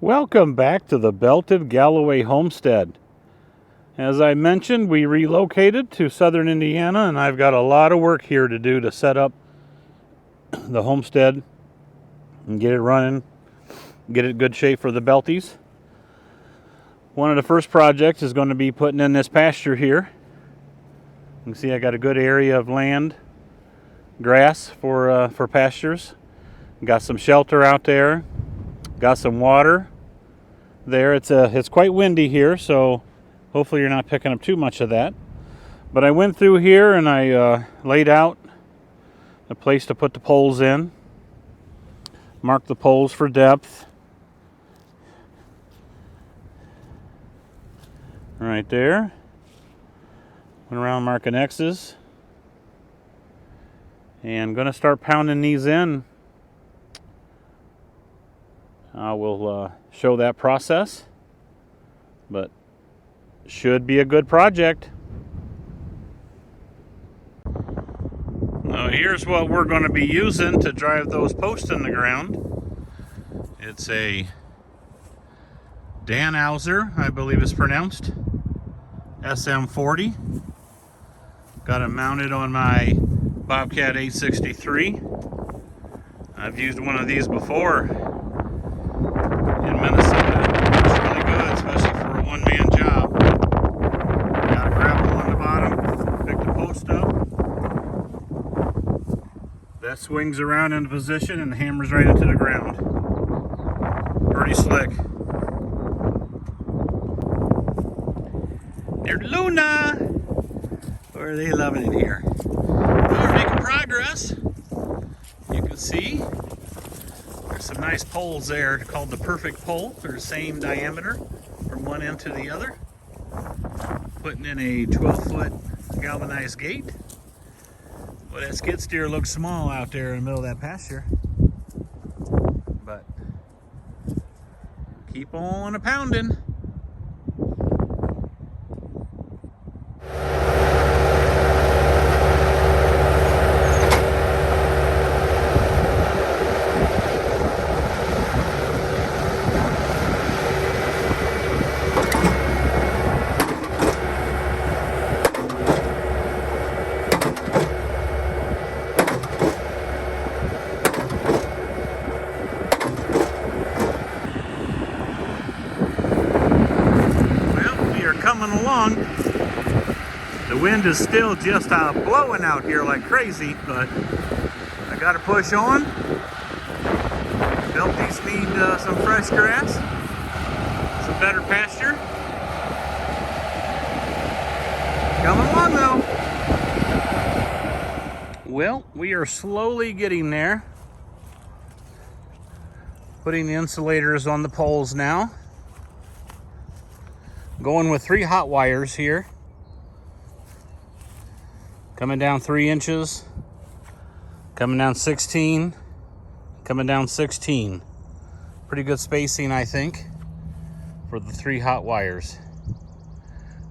Welcome back to the belted Galloway Homestead. As I mentioned, we relocated to southern Indiana, and I've got a lot of work here to do to set up the homestead and get it running, get it in good shape for the Belties. One of the first projects is going to be putting in this pasture here. You can see I got a good area of land, grass for pastures. Got some shelter out there, got some water there. It's quite windy here, so hopefully you're not picking up too much of that. But I went through here and I laid out a place to put the poles in, marked the poles for depth right there. Went around marking X's, and I'm going to start pounding these in. I will show that process, but should be a good project. Now here's what we're going to be using to drive those posts in the ground. It's a Danuser, I believe it's pronounced, SM40. Got it mounted on my Bobcat 863. I've used one of these before in Minnesota. It's really good, especially for a one-man job. Got a grapple on the bottom, pick the post up. That swings around into position and hammers right into the ground. Pretty slick. There's Luna! Or are they loving it here? We're making progress. You can see there's some nice poles there called the perfect pole. They're the same diameter from one end to the other. Putting in a 12-foot galvanized gate. Well, that skid steer looks small out there in the middle of that pasture. But keep on a-pounding. Coming along. The wind is still just blowing out here like crazy, but I gotta push on. Belties need some fresh grass, some better pasture. Coming along though. Well, we are slowly getting there. Putting the insulators on the poles now. Going with 3 hot wires here. Coming down 3 inches. Coming down 16. Coming down 16. Pretty good spacing, I think, for the 3 hot wires.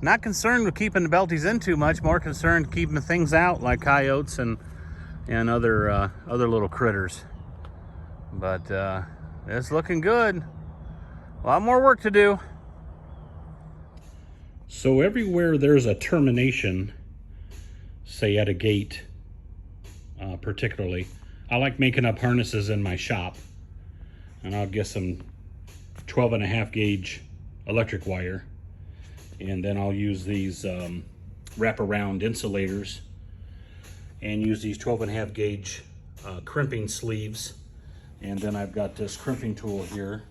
Not concerned with keeping the Belties in too much. More concerned keeping things out like coyotes and other little critters. But it's looking good. A lot more work to do. So everywhere there's a termination, say at a gate particularly, I like making up harnesses in my shop, and I'll get some 12.5 gauge electric wire, and then I'll use these wraparound insulators and use these 12.5 gauge crimping sleeves, and then I've got this crimping tool here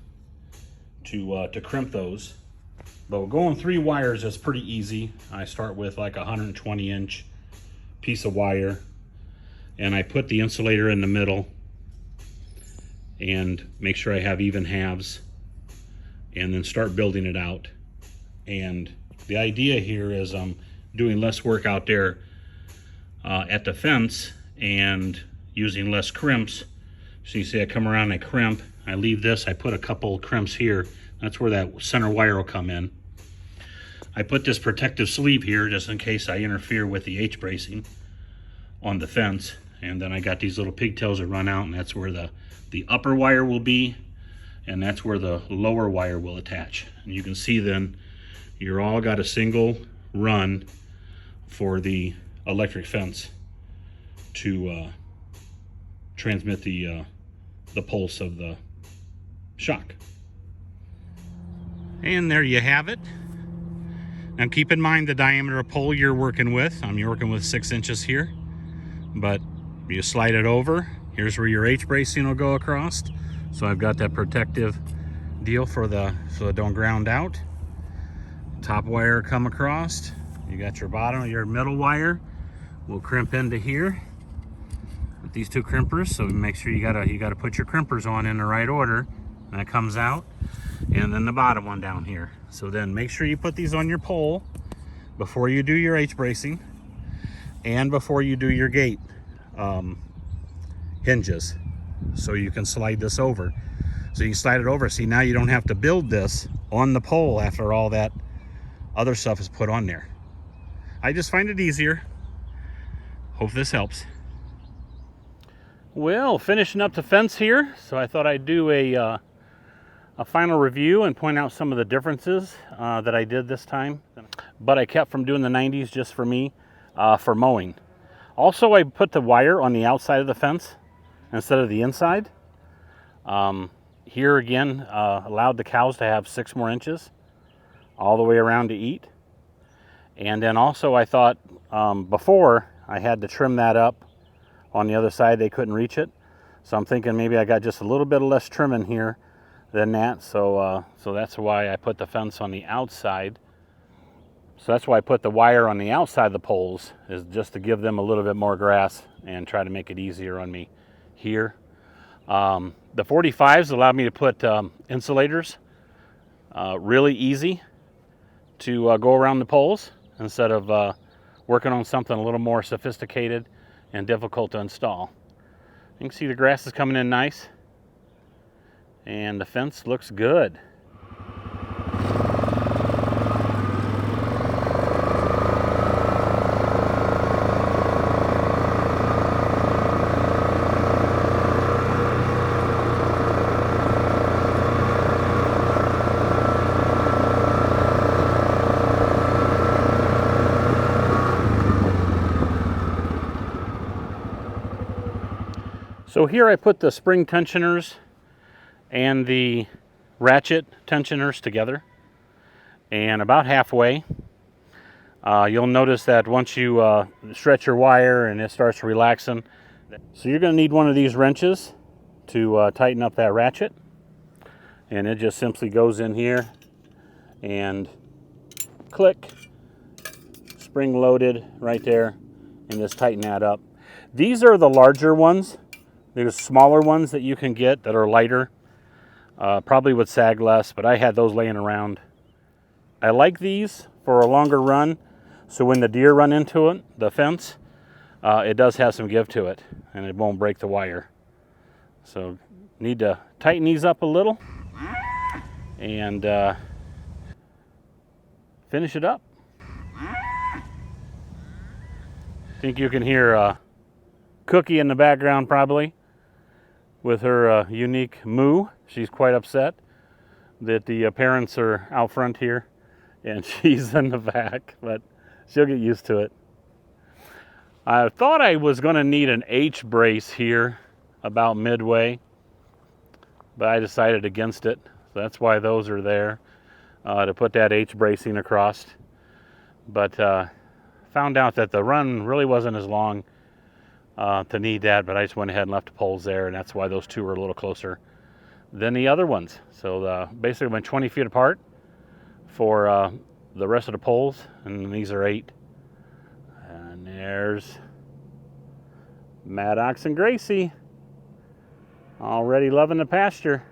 to crimp those. But going 3 wires is pretty easy. I start with like a 120-inch piece of wire, and I put the insulator in the middle and make sure I have even halves, and then start building it out. And the idea here is I'm doing less work out there at the fence and using less crimps. So you see I come around, I crimp, I leave this, I put a couple crimps here. That's where that center wire will come in. I put this protective sleeve here just in case I interfere with the H-bracing on the fence. And then I got these little pigtails that run out, and that's where the upper wire will be. and that's where the lower wire will attach. And you can see then you're all got a single run for the electric fence to transmit the pulse of the shock. And there you have it. Now keep in mind the diameter of pole you're working with. I'm working with 6 inches here, but you slide it over. Here's where your H bracing will go across. So I've got that protective deal for so it don't ground out. Top wire come across. You got your bottom, your middle wire will crimp into here with these 2 crimpers. So make sure you gotta put your crimpers on in the right order. And that comes out, and then the bottom one down here. So then make sure you put these on your pole before you do your H bracing and before you do your gate hinges, so you can slide this over. So you slide it over. See, now you don't have to build this on the pole after all that other stuff is put on there. I just find it easier. Hope this helps. Well, finishing up the fence here, so I thought I'd do a final review and point out some of the differences that I did this time, but I kept from doing the 90s just for me for mowing. Also, I put the wire on the outside of the fence instead of the inside. Here again, allowed the cows to have 6 more inches all the way around to eat. And then also I thought before I had to trim that up on the other side, they couldn't reach it. So I'm thinking maybe I got just a little bit of less trim in here than that. So that's why I put the fence on the outside. So that's why I put the wire on the outside of the poles, is just to give them a little bit more grass and try to make it easier on me here. The 45s allowed me to put insulators really easy to go around the poles instead of working on something a little more sophisticated and difficult to install. You can see the grass is coming in nice and the fence looks good. So here I put the spring tensioners and the ratchet tensioners together, and about halfway you'll notice that once you stretch your wire and it starts relaxing, so you're going to need one of these wrenches to tighten up that ratchet, and it just simply goes in here and click, spring loaded right there, and just tighten that up. These are the larger ones. There's smaller ones that you can get that are lighter, probably would sag less, but I had those laying around. I like these for a longer run, so when the deer run into it, the fence, it does have some give to it, and it won't break the wire. So need to tighten these up a little and finish it up. I think you can hear Cookie in the background probably with her unique moo. She's quite upset that the parents are out front here and she's in the back, but she'll get used to it. I thought I was going to need an H brace here about midway, but I decided against it. So that's why those are there, to put that H bracing across. But found out that the run really wasn't as long to need that, but I just went ahead and left the poles there, and that's why those two are a little closer than the other ones. So basically went 20 feet apart for the rest of the poles, and these are 8. And there's Maddox and Gracie already loving the pasture.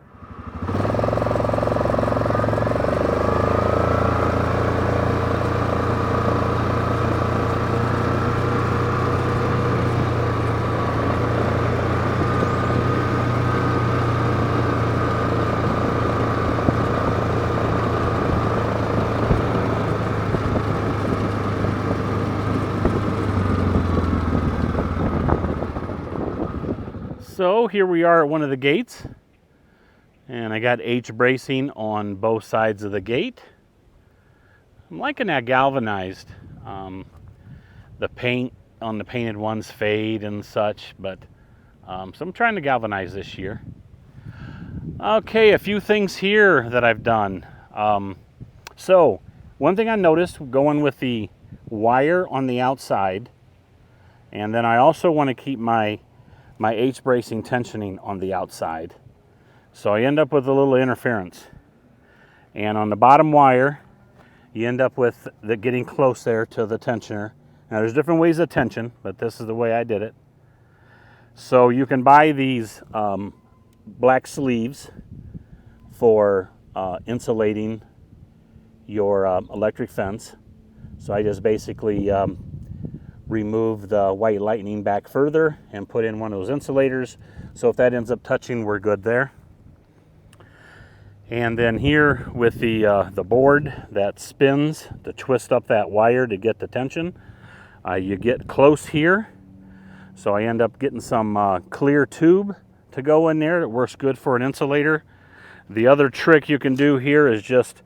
So here we are at one of the gates, And I got H bracing on both sides of the gate. I'm liking that galvanized. The paint on the painted ones fade and such, but so I'm trying to galvanize this year. Okay, a few things here that I've done. So one thing I noticed going with the wire on the outside, and then I also want to keep my H bracing tensioning on the outside. So I end up with a little interference. And on the bottom wire, you end up with the getting close there to the tensioner. Now there's different ways of tension, but this is the way I did it. So you can buy these black sleeves for insulating your electric fence. So I just basically remove the white lightning back further and put in one of those insulators. So if that ends up touching, we're good there. And then here with the board that spins to twist up that wire to get the tension, you get close here. So I end up getting some clear tube to go in there. It works good for an insulator. The other trick you can do here is just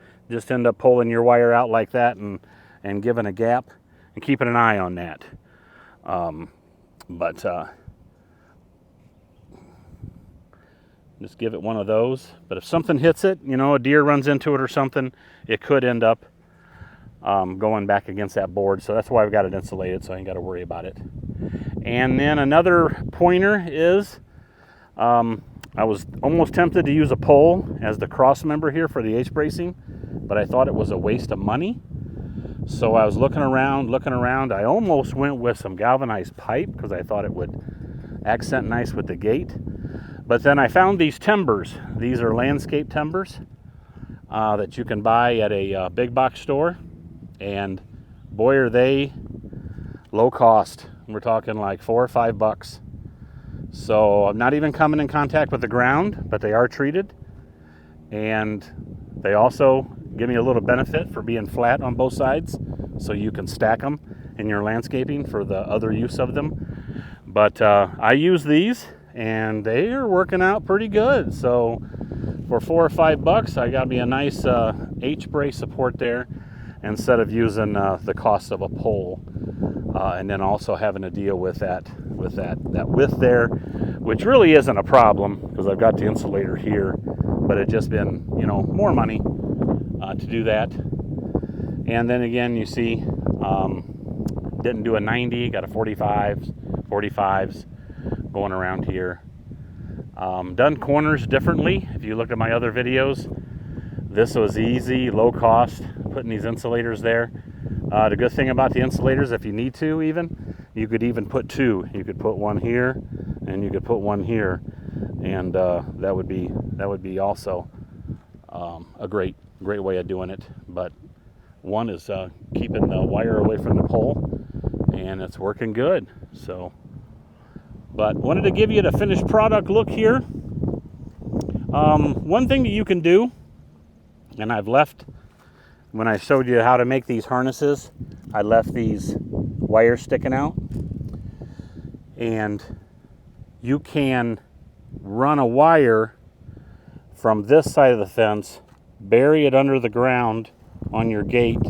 end up pulling your wire out like that and giving a gap and keeping an eye on that. Just give it one of those. But if something hits it, you know, a deer runs into it or something, it could end up going back against that board. So that's why I've got it insulated, so I ain't got to worry about it. And then another pointer is, I was almost tempted to use a pole as the cross member here for the H bracing, but I thought it was a waste of money. So I was looking around. I almost went with some galvanized pipe because I thought it would accent nice with the gate. But then I found these timbers. These are landscape timbers that you can buy at a big box store. And boy, are they low cost. We're talking like $4 or $5. So I'm not even coming in contact with the ground, but they are treated. And they also give me a little benefit for being flat on both sides, so you can stack them in your landscaping for the other use of them. But I use these, and they are working out pretty good. So for $4 or $5, I got me a nice H brace support there, instead of using the cost of a pole, and then also having to deal with that width there, which really isn't a problem because I've got the insulator here, but it just been, you know, more money to do that. And then again, you see, didn't do a 90, got a 45s going around here. Done corners differently. If you look at my other videos, this was easy, low cost, putting these insulators there. The good thing about the insulators, if you need to even, you could even put two. You could put one here and you could put one here, and that would be also a great way of doing it. But one is keeping the wire away from the pole, and it's working good. So, but wanted to give you the finished product look here. One thing that you can do, and I've left, when I showed you how to make these harnesses, I left these wires sticking out, and you can run a wire from this side of the fence, bury it under the ground on your gate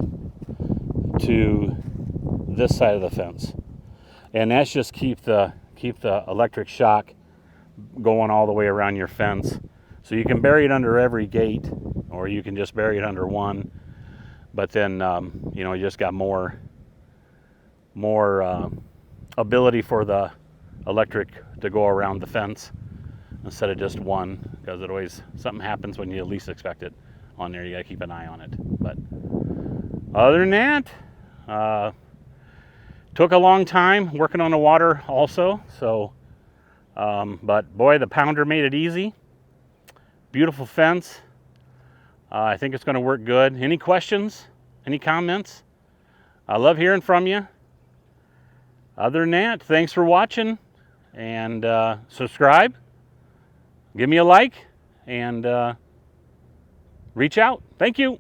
to this side of the fence, and that's just keep the electric shock going all the way around your fence. So you can bury it under every gate, or you can just bury it under one. But then, you know, you just got more ability for the electric to go around the fence instead of just one, because it always, something happens when you least expect it on there. You got to keep an eye on it. But other than that, took a long time working on the water also. So, but boy, the pounder made it easy. Beautiful fence. I think it's going to work good. Any questions? Any comments? I love hearing from you. Other than that, thanks for watching, and subscribe. Give me a like, and reach out. Thank you.